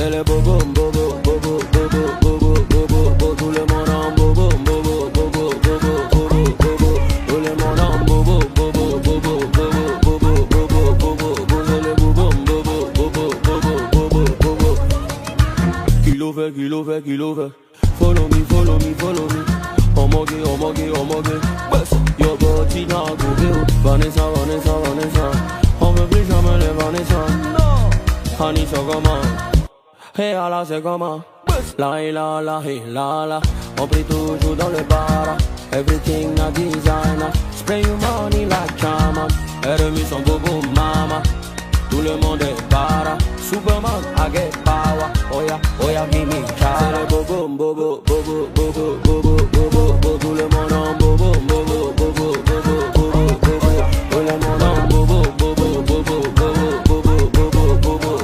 C'est le bobo, bobo, bobo, bobo, bobo, bobo, bobo, tout le monde en bobo, bobo, bobo, bobo, bobo, bobo, tout le monde en bobo, bobo, bobo, bobo, bobo, bobo, bobo, bobo, c'est le bobo, bobo, bobo, bobo, bobo, bobo. Kilo fait, follow me, follow me, follow me. Omoge, bust your body now, go build. Vanessa, on veut plus jamais les Vanessa. Honey, so comment? Hey, Allah, c'est comment? La, hey, la. On prie toujours dans le bar. Everything a designer. Spray you money like Chama. Ennemis sont bobo, mama. Tout le monde est para. Superman, I get power. Oh yeah, give me chara. C'est le bobo, bobo, bobo, bobo, bobo, bobo, bobo. Tout le monde en bobo, bobo, bobo, bobo, bobo, bobo. Tout le monde en bobo, bobo, bobo, bobo, bobo, bobo, bobo.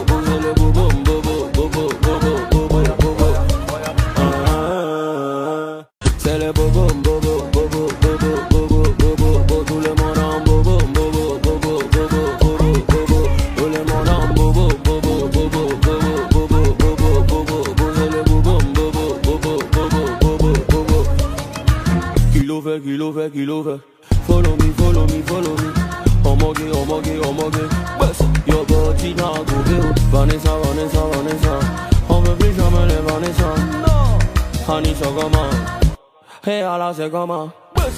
C'est le bobo, bobo, bobo, bobo, bobo, bobo. C'est le bobo, bobo, bobo, bobo, bobo, bobo, bobo. Tout le monde en bobo, bobo, bobo, bobo, bobo, bobo. Tout le monde en bobo, bobo, bobo, bobo, bobo, bobo, bobo. C'est le bobo, bobo, bobo, bobo, bobo, bobo. Kilo fait. Follow me. Omoge, bust your body now, go build. Vanessa. On veut plus jamais les Vanessa. Honey, so comment? Hey, Allah, c'est comment?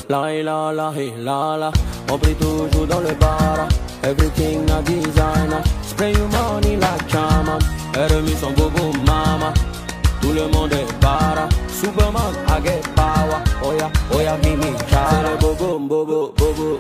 La, hey, la. On prie toujours dans le bar. Everything a designer. Spray you money like Chama. Ennemis sont bobo, mama. Tout le monde est para. Superman, I get power. Oh yeah, give me chara. C'est le bobo, bobo, bobo,